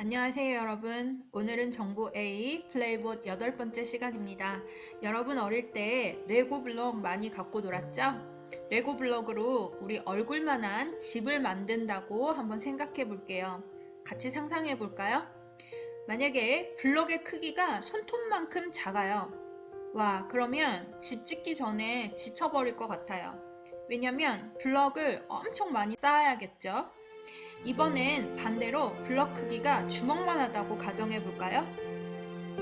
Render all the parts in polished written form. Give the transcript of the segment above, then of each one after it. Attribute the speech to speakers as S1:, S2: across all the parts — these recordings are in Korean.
S1: 안녕하세요 여러분. 오늘은 정보 A 플레이봇 8번째 시간입니다. 여러분 어릴 때 레고 블록 많이 갖고 놀았죠? 레고 블록으로 우리 얼굴만한 집을 만든다고 한번 생각해 볼게요. 같이 상상해 볼까요? 만약에 블록의 크기가 손톱만큼 작아요. 와, 그러면 집 짓기 전에 지쳐버릴 것 같아요. 왜냐면 블럭을 엄청 많이 쌓아야겠죠? 이번엔 반대로 블럭 크기가 주먹만 하다고 가정해 볼까요?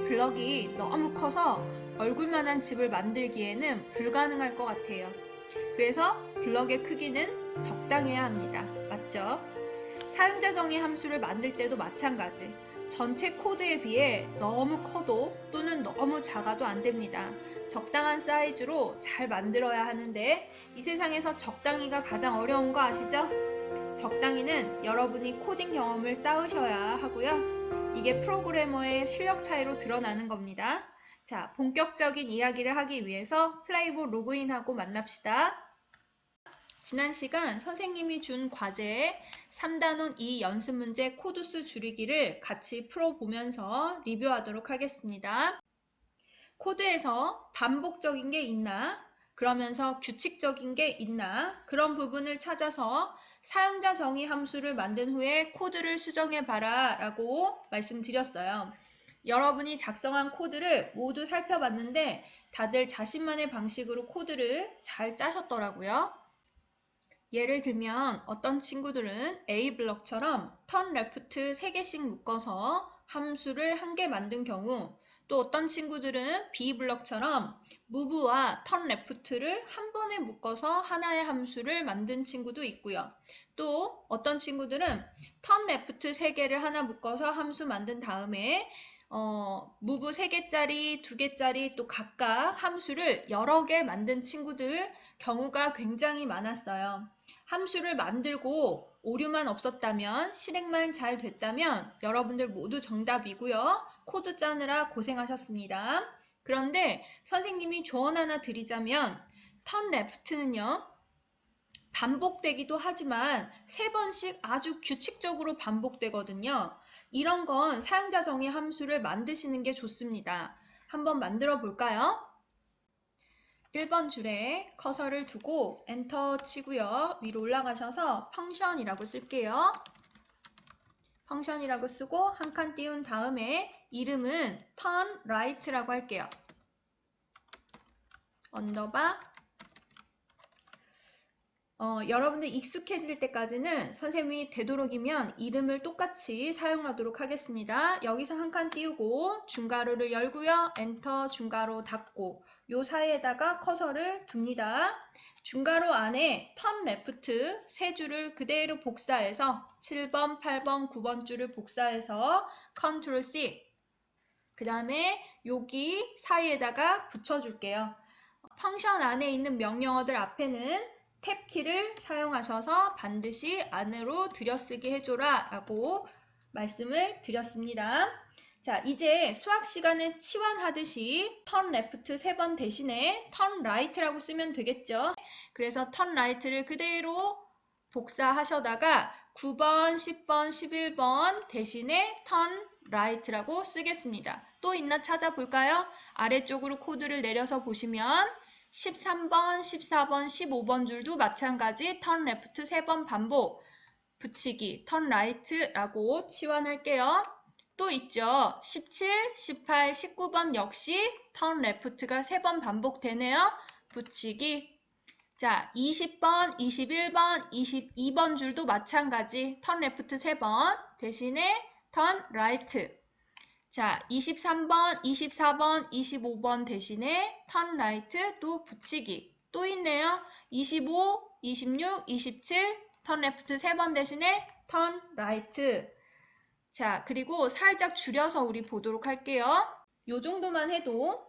S1: 블럭이 너무 커서 얼굴만한 집을 만들기에는 불가능할 것 같아요. 그래서 블럭의 크기는 적당해야 합니다. 맞죠? 사용자 정의 함수를 만들 때도 마찬가지. 전체 코드에 비해 너무 커도 또는 너무 작아도 안 됩니다. 적당한 사이즈로 잘 만들어야 하는데 이 세상에서 적당히가 가장 어려운 거 아시죠? 적당히는 여러분이 코딩 경험을 쌓으셔야 하고요. 이게 프로그래머의 실력 차이로 드러나는 겁니다. 자, 본격적인 이야기를 하기 위해서 플레이봇 로그인하고 만납시다. 지난 시간 선생님이 준 과제에 3단원 2 연습 문제 코드수 줄이기를 같이 풀어보면서 리뷰하도록 하겠습니다. 코드에서 반복적인 게 있나? 그러면서 규칙적인 게 있나? 그런 부분을 찾아서 사용자 정의 함수를 만든 후에 코드를 수정해 봐라 라고 말씀드렸어요. 여러분이 작성한 코드를 모두 살펴봤는데 다들 자신만의 방식으로 코드를 잘 짜셨더라고요. 예를 들면 어떤 친구들은 A 블럭처럼 턴 레프트 3개씩 묶어서 함수를 1개 만든 경우, 또 어떤 친구들은 B 블럭처럼 move와 턴 레프트를 한 번에 묶어서 하나의 함수를 만든 친구도 있고요. 또 어떤 친구들은 턴 레프트 3개를 하나 묶어서 함수 만든 다음에 move 3개짜리, 2개짜리 또 각각 함수를 여러 개 만든 친구들 경우가 굉장히 많았어요. 함수를 만들고 오류만 없었다면, 실행만 잘 됐다면 여러분들 모두 정답이고요. 코드 짜느라 고생하셨습니다. 그런데 선생님이 조언 하나 드리자면 턴 레프트는요. 반복되기도 하지만 3번씩 아주 규칙적으로 반복되거든요. 이런 건 사용자 정의 함수를 만드시는 게 좋습니다. 한번 만들어 볼까요? 1번 줄에 커서를 두고 엔터 치고요. 위로 올라가셔서 펑션이라고 쓸게요. 펑션이라고 쓰고 한 칸 띄운 다음에 이름은 turn right라고 할게요. 언더바 여러분들 익숙해질 때까지는 선생님이 되도록이면 이름을 똑같이 사용하도록 하겠습니다. 여기서 한 칸 띄우고 중괄호를 열고요. 엔터 중괄호 닫고 요 사이에다가 커서를 둡니다. 중괄호 안에 턴 레프트 3줄을 그대로 복사해서 7번, 8번, 9번 줄을 복사해서 컨트롤 C 그 다음에 여기 사이에다가 붙여줄게요. 펑션 안에 있는 명령어들 앞에는 탭키를 사용하셔서 반드시 안으로 들여쓰기 해줘라 라고 말씀을 드렸습니다. 자, 이제 수학 시간에 치환하듯이 턴 레프트 3번 대신에 턴 라이트라고 쓰면 되겠죠. 그래서 턴 라이트를 그대로 복사하셔다가 9번, 10번, 11번 대신에 턴 라이트라고 쓰겠습니다. 또 있나 찾아볼까요? 아래쪽으로 코드를 내려서 보시면 13번, 14번, 15번 줄도 마찬가지 턴 레프트 3번 반복 붙이기 턴 라이트라고 치환할게요. 또 있죠. 17, 18, 19번 역시 턴 레프트가 3번 반복되네요. 붙이기. 자, 20번, 21번, 22번 줄도 마찬가지 턴 레프트 3번 대신에 턴 라이트. 자, 23번, 24번, 25번 대신에 턴 라이트 또 붙이기. 또 있네요. 25, 26, 27, 턴 레프트 3번 대신에 턴 라이트. 자, 그리고 살짝 줄여서 우리 보도록 할게요. 요 정도만 해도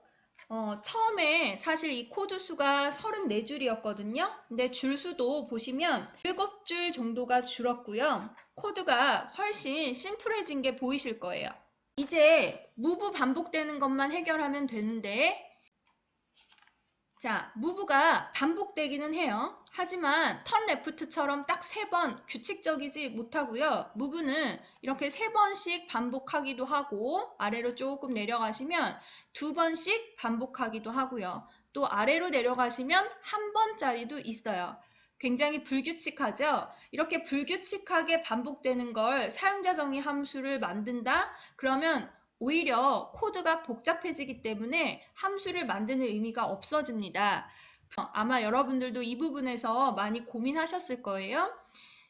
S1: 처음에 사실 이 코드 수가 34줄이었거든요. 근데 줄 수도 보시면 7줄 정도가 줄었고요. 코드가 훨씬 심플해진 게 보이실 거예요. 이제 move 반복되는 것만 해결하면 되는데 자, 무브가 반복되기는 해요. 하지만 턴 레프트처럼 딱 3번 규칙적이지 못하고요. 무브는 이렇게 3번씩 반복하기도 하고 아래로 조금 내려가시면 2번씩 반복하기도 하고요. 또 아래로 내려가시면 1번짜리도 있어요. 굉장히 불규칙하죠? 이렇게 불규칙하게 반복되는 걸 사용자 정의 함수를 만든다? 그러면 오히려 코드가 복잡해지기 때문에 함수를 만드는 의미가 없어집니다. 아마 여러분들도 이 부분에서 많이 고민하셨을 거예요.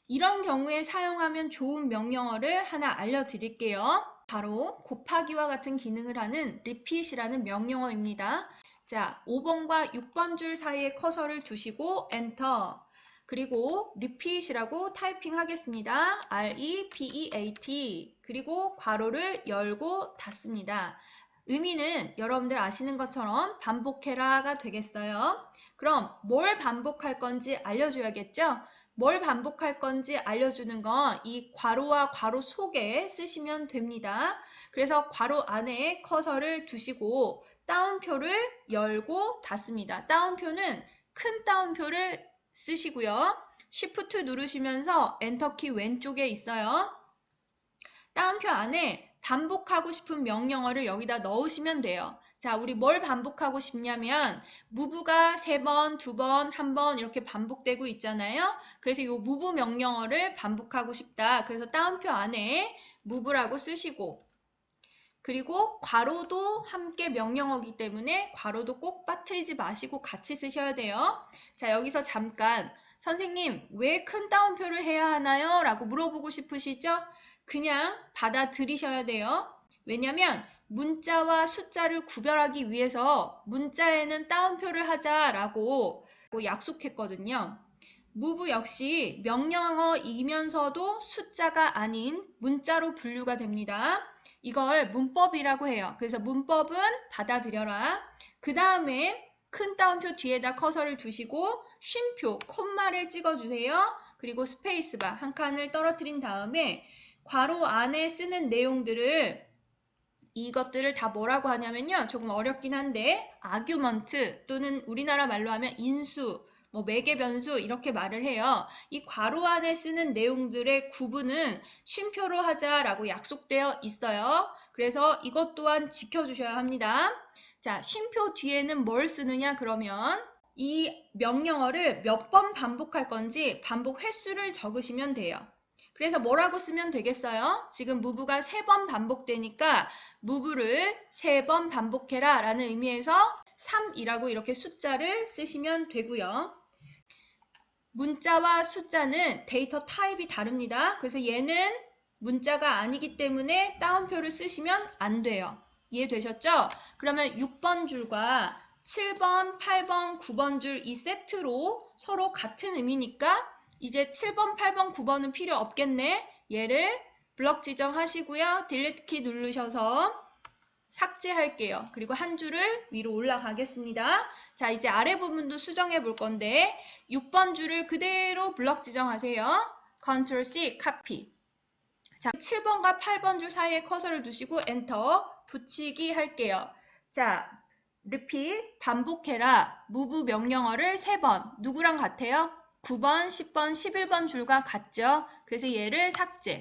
S1: 이런 경우에 사용하면 좋은 명령어를 하나 알려드릴게요. 바로 곱하기와 같은 기능을 하는 repeat이라는 명령어입니다. 자, 5번과 6번 줄 사이에 커서를 두시고 엔터. 그리고 repeat이라고 타이핑 하겠습니다. R-E-P-E-A-T. 그리고 괄호를 열고 닫습니다. 의미는 여러분들 아시는 것처럼 반복해라가 되겠어요. 그럼 뭘 반복할 건지 알려줘야겠죠? 뭘 반복할 건지 알려주는 건 이 괄호와 괄호 속에 쓰시면 됩니다. 그래서 괄호 안에 커서를 두시고 따옴표를 열고 닫습니다. 따옴표는 큰 따옴표를 쓰시고요. 쉬프트 누르시면서 엔터키 왼쪽에 있어요. 따옴표 안에 반복하고 싶은 명령어를 여기다 넣으시면 돼요. 자, 우리 뭘 반복하고 싶냐면 무브가 3번, 2번, 1번 이렇게 반복되고 있잖아요. 그래서 이 무브 명령어를 반복하고 싶다. 그래서 따옴표 안에 무브라고 쓰시고 그리고 괄호도 함께 명령어이기 때문에 괄호도 꼭 빠뜨리지 마시고 같이 쓰셔야 돼요. 자, 여기서 잠깐 선생님 왜 큰 따옴표를 해야 하나요? 라고 물어보고 싶으시죠? 그냥 받아들이셔야 돼요. 왜냐면 문자와 숫자를 구별하기 위해서 문자에는 따옴표를 하자라고 약속했거든요. move 역시 명령어이면서도 숫자가 아닌 문자로 분류가 됩니다. 이걸 문법이라고 해요. 그래서 문법은 받아들여라. 그 다음에 큰 따옴표 뒤에다 커서를 두시고 쉼표, 콤마를 찍어주세요. 그리고 스페이스바 한 칸을 떨어뜨린 다음에 괄호 안에 쓰는 내용들을 이것들을 다 뭐라고 하냐면요. 조금 어렵긴 한데 아규먼트 또는 우리나라 말로 하면 인수, 뭐 매개 변수 이렇게 말을 해요. 이 괄호 안에 쓰는 내용들의 구분은 쉼표로 하자라고 약속되어 있어요. 그래서 이것 또한 지켜주셔야 합니다. 자, 쉼표 뒤에는 뭘 쓰느냐 그러면 이 명령어를 몇 번 반복할 건지 반복 횟수를 적으시면 돼요. 그래서 뭐라고 쓰면 되겠어요? 지금 move가 3번 반복되니까 move를 3번 반복해라 라는 의미에서 3이라고 이렇게 숫자를 쓰시면 되고요. 문자와 숫자는 데이터 타입이 다릅니다. 그래서 얘는 문자가 아니기 때문에 따옴표를 쓰시면 안 돼요. 이해되셨죠? 그러면 6번 줄과 7번, 8번, 9번 줄 이 세트로 서로 같은 의미니까 이제 7번, 8번, 9번은 필요 없겠네. 얘를 블럭 지정하시고요. 딜리트 키 누르셔서 삭제할게요. 그리고 한 줄을 위로 올라가겠습니다. 자, 이제 아래 부분도 수정해 볼 건데 6번 줄을 그대로 블럭 지정하세요. Ctrl C, 카피. 자, 7번과 8번 줄 사이에 커서를 두시고 엔터 붙이기 할게요. 자, repeat, 반복해라. move 명령어를 3번. 누구랑 같아요? 9번, 10번, 11번 줄과 같죠? 그래서 얘를 삭제.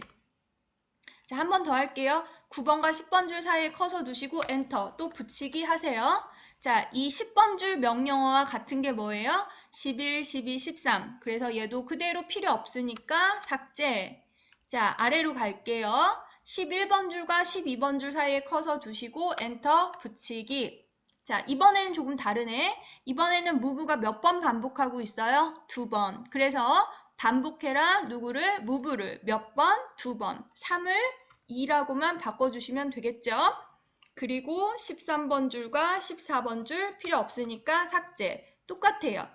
S1: 자, 한 번 더 할게요. 9번과 10번 줄 사이에 커서 두시고 엔터 또 붙이기 하세요. 자, 이 10번 줄 명령어와 같은 게 뭐예요? 11, 12, 13. 그래서 얘도 그대로 필요 없으니까 삭제. 자, 아래로 갈게요. 11번 줄과 12번 줄 사이에 커서 두시고 엔터 붙이기. 자, 이번에는 조금 다르네. 이번에는 move가 몇 번 반복하고 있어요? 2번. 그래서 반복해라 누구를? move를 몇 번? 2번. 3을 2라고만 바꿔주시면 되겠죠? 그리고 13번 줄과 14번 줄 필요 없으니까 삭제. 똑같아요.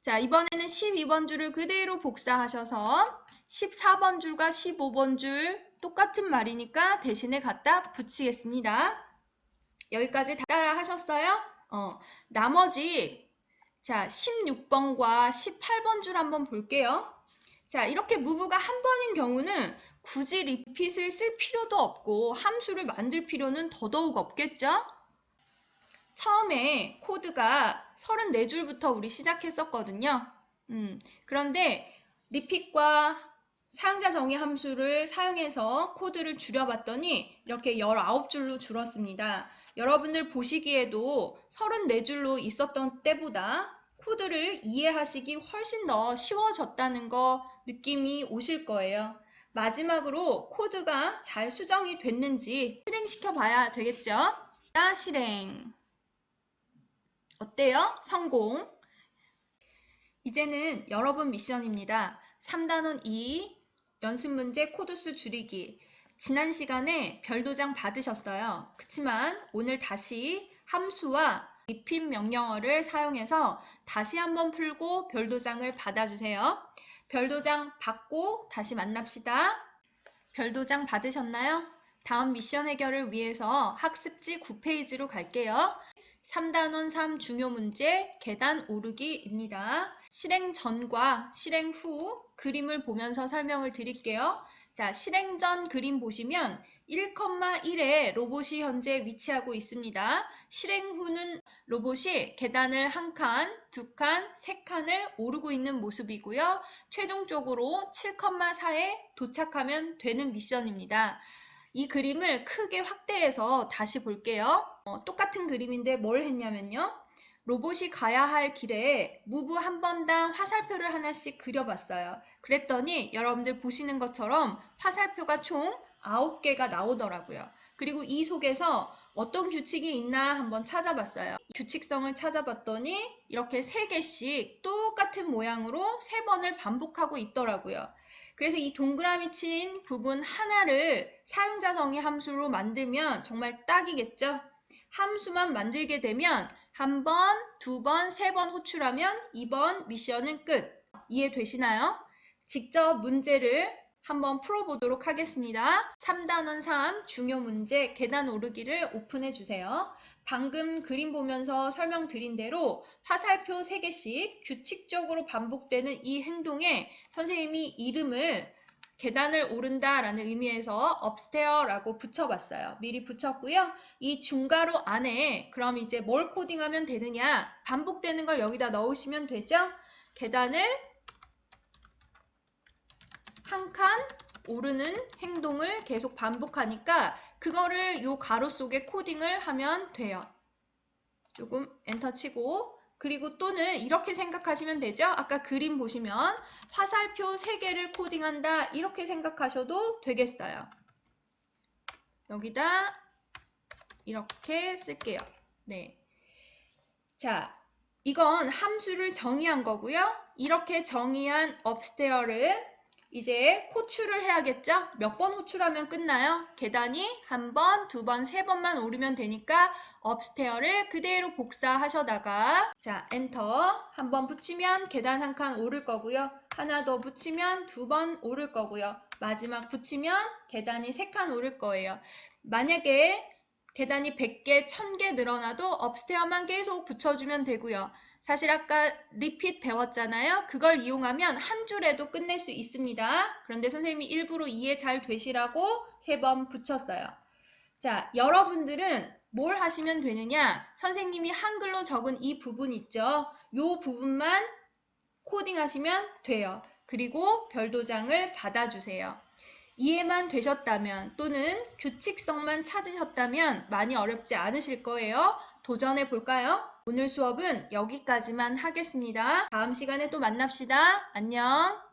S1: 자, 이번에는 12번 줄을 그대로 복사하셔서 14번 줄과 15번 줄 똑같은 말이니까 대신에 갖다 붙이겠습니다. 여기까지 다 따라 하셨어요? 나머지 자 16번과 18번 줄 한번 볼게요. 자, 이렇게 move가 한 번인 경우는 굳이 repeat을 쓸 필요도 없고 함수를 만들 필요는 더더욱 없겠죠? 처음에 코드가 34줄부터 우리 시작했었거든요. 그런데 리핏과 사용자 정의 함수를 사용해서 코드를 줄여봤더니 이렇게 19줄로 줄었습니다. 여러분들 보시기에도 34줄로 있었던 때보다 코드를 이해하시기 훨씬 더 쉬워졌다는 거 느낌이 오실 거예요. 마지막으로 코드가 잘 수정이 됐는지 실행시켜 봐야 되겠죠? 실행. 어때요? 성공. 이제는 여러분 미션입니다. 3단원 2 연습문제 코드수 줄이기. 지난 시간에 별도장 받으셨어요. 그치만 오늘 다시 함수와 repeat 명령어를 사용해서 다시 한번 풀고 별도장을 받아주세요. 별도장 받고 다시 만납시다. 별도장 받으셨나요? 다음 미션 해결을 위해서 학습지 9페이지로 갈게요. 3단원 3 중요 문제 계단 오르기입니다. 실행 전과 실행 후 그림을 보면서 설명을 드릴게요. 자, 실행 전 그림 보시면 1,1에 로봇이 현재 위치하고 있습니다. 실행 후는 로봇이 계단을 한 칸, 두 칸, 세 칸을 오르고 있는 모습이고요. 최종적으로 7,4에 도착하면 되는 미션입니다. 이 그림을 크게 확대해서 다시 볼게요. 똑같은 그림인데 뭘 했냐면요. 로봇이 가야 할 길에 무브 한 번당 화살표를 하나씩 그려봤어요. 그랬더니 여러분들 보시는 것처럼 화살표가 총 9개가 나오더라고요. 그리고 이 속에서 어떤 규칙이 있나 한번 찾아봤어요. 규칙성을 찾아봤더니 이렇게 3개씩 똑같은 모양으로 3번을 반복하고 있더라고요. 그래서 이 동그라미 친 부분 하나를 사용자 정의 함수로 만들면 정말 딱이겠죠? 함수만 만들게 되면 한 번, 두 번, 세 번 호출하면 이번 미션은 끝. 이해되시나요? 직접 문제를 한번 풀어보도록 하겠습니다. 3단원 3 중요 문제 계단 오르기를 오픈해 주세요. 방금 그림 보면서 설명드린 대로 화살표 3개씩 규칙적으로 반복되는 이 행동에 선생님이 이름을 계단을 오른다라는 의미에서 upstairs라고 붙여봤어요. 미리 붙였고요. 이 중괄호 안에 그럼 이제 뭘 코딩하면 되느냐? 반복되는 걸 여기다 넣으시면 되죠? 계단을 한 칸 오르는 행동을 계속 반복하니까 그거를 요 가로 속에 코딩을 하면 돼요. 조금 엔터 치고 그리고 또는 이렇게 생각하시면 되죠. 아까 그림 보시면 화살표 3개를 코딩한다 이렇게 생각하셔도 되겠어요. 여기다 이렇게 쓸게요. 네. 자, 이건 함수를 정의한 거고요. 이렇게 정의한 upstairs를 이제 호출을 해야겠죠? 몇 번 호출하면 끝나요? 계단이 한 번, 두 번, 세 번만 오르면 되니까 upstairs를 그대로 복사하셔다가 자, 엔터 한 번 붙이면 계단 한 칸 오를 거고요. 하나 더 붙이면 2번 오를 거고요. 마지막 붙이면 계단이 3칸 오를 거예요. 만약에 계단이 100개, 1000개 늘어나도 업스테어만 계속 붙여주면 되고요. 사실 아까 리핏 배웠잖아요. 그걸 이용하면 한 줄에도 끝낼 수 있습니다. 그런데 선생님이 일부러 이해 잘 되시라고 3번 붙였어요. 자, 여러분들은 뭘 하시면 되느냐? 선생님이 한글로 적은 이 부분 있죠? 이 부분만 코딩하시면 돼요. 그리고 별도장을 받아주세요. 이해만 되셨다면 또는 규칙성만 찾으셨다면 많이 어렵지 않으실 거예요. 도전해 볼까요? 오늘 수업은 여기까지만 하겠습니다. 다음 시간에 또 만납시다. 안녕.